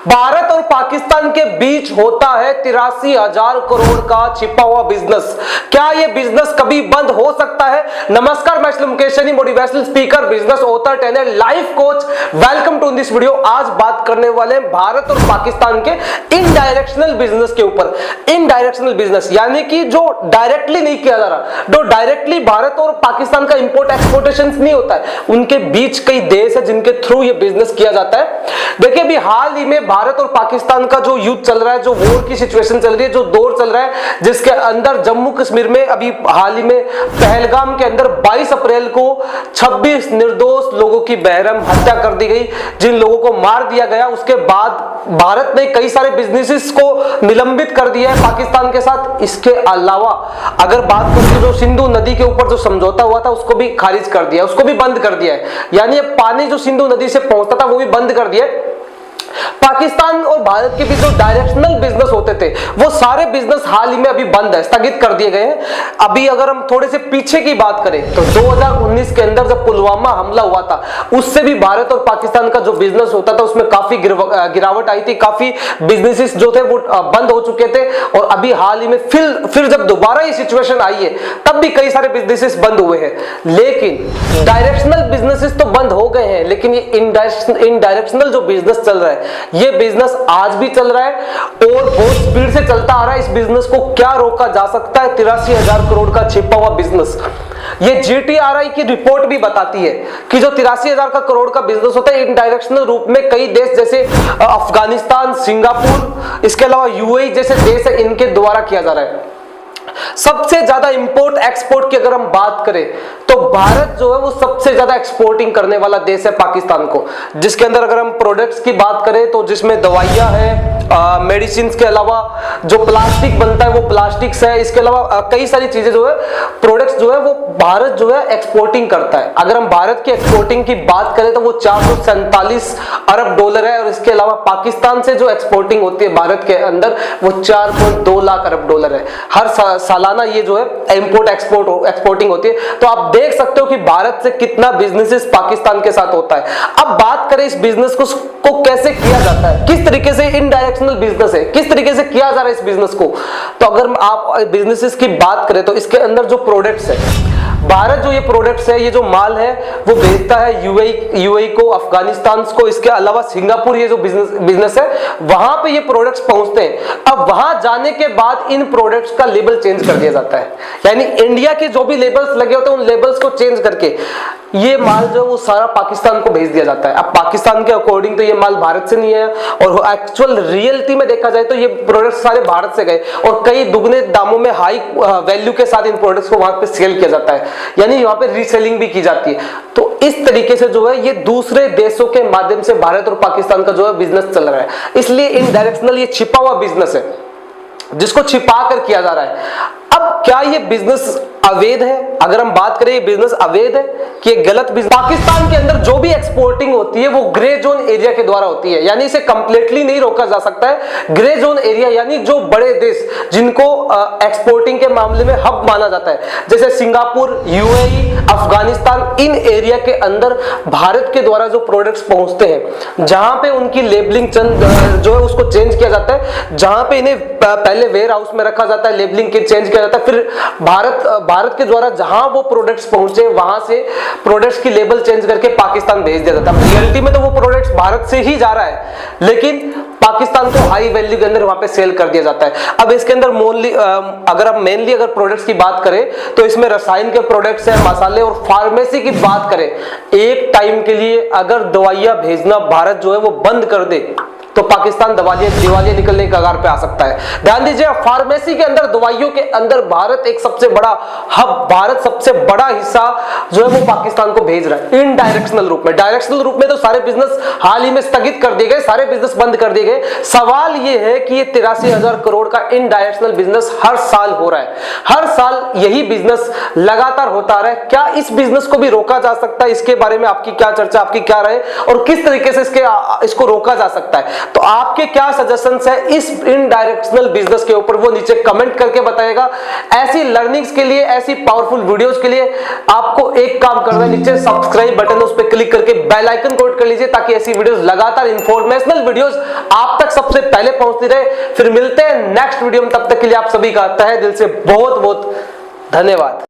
भारत और पाकिस्तान के बीच होता है 83,000 करोड़ का छिपा हुआ बिजनेस। क्या यह बिजनेस कभी बंद हो सकता है? नमस्कार, मैं Mukesh Saini, motivational speaker, business author, trainer, life coach. Welcome to this video. आज बात करने वाले हैं भारत और पाकिस्तान के इनडायरेक्शनल बिजनेस के ऊपर। इनडायरेक्शनल बिजनेस यानी कि जो डायरेक्टली नहीं किया जा रहा, जो डायरेक्टली भारत और पाकिस्तान का इंपोर्ट एक्सपोर्टेशन नहीं होता है, उनके बीच कई देश है जिनके थ्रू ये बिजनेस किया जाता है। देखिए, अभी हाल ही में भारत और पाकिस्तान का जो युद्ध चल रहा है, जो वॉर की सिचुएशन चल रही है, जो दौर चल रहा है, जिसके अंदर जम्मू कश्मीर में अभी हाल ही में पहलगाम के अंदर 22 अप्रैल को 26 निर्दोष लोगों की बेरहम हत्या कर दी गई, जिन लोगों को मार दिया गया। उसके बाद भारत ने कई सारे बिजनेसेस को निलंबित कर दिया है पाकिस्तान के साथ। इसके अलावा अगर बात करें, जो सिंधु नदी के ऊपर जो समझौता हुआ था उसको भी खारिज कर दिया, उसको भी बंद कर दिया है। यानी पानी जो सिंधु नदी से पहुंचता था वो भी बंद कर दिया है। पाकिस्तान और भारत के बीच जो डायरेक्शनल बिजनेस होते थे वो सारे बिजनेस हाल ही में अभी बंद है, स्थगित कर दिए गए हैं। अभी अगर हम थोड़े से पीछे की बात करें तो 2019 के अंदर जब पुलवामा हमला हुआ था, उससे भी भारत और पाकिस्तान का जो बिजनेस होता था उसमें काफी गिरावट आई थी। काफी बिजनेसेस जो थे वो बंद हो चुके थे। और अभी हाल ही में फिर जब दोबारा ये सिचुएशन आई है, तब भी कई सारे बिजनेसेस बंद हुए हैं। लेकिन डायरेक्शनल बिजनेसेस तो बंद हो गए हैं, लेकिन ये इनडायरेक्शनल जो बिजनेस चल रहा है, ये बिजनेस आज भी चल रहा है और बहुत स्पीड से चलता आ रहा है। इस बिजनेस को क्या रोका जा सकता है? 83,000 करोड़ का छिपा हुआ बिजनेस। ये GTRI की रिपोर्ट भी बताती है कि जो 83,000 का करोड़ का बिजनेस होता है, इनडायरेक्शनल रूप में कई देश जैसे अफगानिस्तान, सिंगापुर, इसके अलावा UAE जैसे देश है, इनके द्वारा किया जा रहा है। सबसे ज्यादा इंपोर्ट एक्सपोर्ट की अगर हम बात करें तो भारत जो है वो सबसे ज्यादा एक्सपोर्टिंग करने वाला देश है पाकिस्तान को। जिसके अंदर अगर हम प्रोडक्ट्स की बात करें तो जिसमें दवाइयां हैं, मेडिसिन के अलावा जो प्लास्टिक बनता है वो प्लास्टिक्स है, इसके अलावा कई सारी चीजें जो है, प्रोडक्ट्स जो है वो भारत जो है एक्सपोर्टिंग करता है। अगर हम भारत की एक्सपोर्टिंग की बात करें तो वो 447 अरब डॉलर है। और इसके अलावा पाकिस्तान से जो एक्सपोर्टिंग होती है भारत के अंदर वो 4.2 लाख अरब डॉलर है। हर सालाना ये जो है इंपोर्ट एक्सपोर्टिंग होती है। तो आप देख सकते हो कि भारत से कितना बिजनेसेस पाकिस्तान के साथ होता है। अब बात करें इस बिजनेस को कैसे किया जाता है, किस तरीके से इनडायरेक्शनल बिजनेस है, किस तरीके से किया जा रहा है इस बिजनेस को। तो अगर आप बिजनेसेस की बात करें तो इसके अंदर जो प्रोडक्ट्स है, भारत जो ये प्रोडक्ट्स है, ये जो माल है वो भेजता है UAE को, अफगानिस्तान को, इसके अलावा सिंगापुर, ये जो बिजनेस है वहां पे ये प्रोडक्ट्स पहुंचते हैं। अब वहां जाने के बाद इन प्रोडक्ट्स का लेबल चेंज कर दिया जाता है। यानी इंडिया के जो भी लेबल्स लगे होते हैं उन लेबल्स को चेंज करके ये माल जो वो सारा पाकिस्तान को भेज दिया जाता है। अब पाकिस्तान के अकॉर्डिंग तो ये माल भारत से नहीं है, और एक्चुअल रियलिटी में देखा जाए तो ये प्रोडक्ट्स सारे भारत से गए और कई दुगने दामों में हाई वैल्यू के साथ इन प्रोडक्ट्स को वहां पे सेल किया जाता है, यानी वहां पे रीसेलिंग भी की जाती है। तो इस तरीके से जो है ये दूसरे देशों के माध्यम से भारत और पाकिस्तान का जो है बिजनेस चल रहा है। इसलिए इनडायरेक्शनल ये छिपा हुआ बिजनेस है जिसको छिपा कर किया जा रहा है। अब क्या ये बिजनेस अवैध है? अगर हम बात करें ये बिजनेस अवैध है कि ये गलत बिजनेस। पाकिस्तान के अंदर जो भी एक्सपोर्टिंग होती है वो ग्रे जोन एरिया के द्वारा होती है, यानी इसे कंप्लीटली नहीं रोका जा सकता है। ग्रे जोन एरिया यानी जो बड़े देश जिनको एक्सपोर्टिंग के मामले में हब माना जाता है, जैसे सिंगापुर, UAE, अफगानिस्तान, इन एरिया के अंदर भारत के द्वारा जो प्रोडक्ट्स पहुंचते हैं, जहां पे उनकी लेबलिंग जो है उसको चेंज किया जाता है, जहां पे इन्हें पहले वेयर हाउस में रखा जाता है, लेबलिंग के चेंज किया जाता है, फिर भारत के द्वारा जहां वो प्रोडक्ट्स पहुंचे वहां से प्रोडक्ट्स की लेबल चेंज करके पाकिस्तान भेज दिया जाता है। रियलिटी में तो वो प्रोडक्ट्स भारत से ही जा रहा है, लेकिन पाकिस्तान को हाई वैल्यू के अंदर वहां पे सेल कर दिया जाता है। अब इसके अंदर अगर हम मेनली अगर प्रोडक्ट्स की बात करें तो इसमें रसायन के प्रोडक्ट्स हैं, मसाले और फार्मेसी की बात करें, एक टाइम के लिए अगर दवाइयां भेजना भारत जो है वो बंद कर दे तो पाकिस्तान दिवालिया निकलने के कगार पे आ सकता है। ध्यान दीजिए, फार्मेसी के अंदर, दवाइयों के अंदर भारत एक सबसे बड़ा हब, भारत सबसे बड़ा हिस्सा जो है वो पाकिस्तान को भेज रहा है इनडायरेक्शनल रूप में। डायरेक्शनल रूप में तो सारे बिजनेस हाल ही में स्थगित कर दिए गए, सारे बिजनेस बंद कर दिए गए। सवाल ये है कि ये 83,000 करोड़ का इनडायरेक्शनल बिजनेस हर साल हो रहा है, हर साल यही बिजनेस लगातार होता आ रहा है। क्या इस बिजनेस को भी रोका जा सकता है? इसके बारे में आपकी क्या चर्चा, आपकी क्या राय और किस तरीके से इसको रोका जा सकता है? तो आपके क्या सजेशंस है इस इनडायरेक्शनल बिजनेस के ऊपर, वो नीचे कमेंट करके बताइएगा। ऐसी लर्निंग्स के लिए, ऐसी पावरफुल वीडियोस के लिए आपको एक काम करना है, नीचे सब्सक्राइब बटन उस पर क्लिक करके बेल आइकन को हिट कर लीजिए, ताकि ऐसी वीडियोस, लगातार इंफॉर्मेशनल वीडियोस आप तक सबसे पहले पहुंचती रहे। फिर मिलते हैं नेक्स्ट वीडियो में, तब तक के लिए आप सभी का तहे दिल से बहुत बहुत धन्यवाद।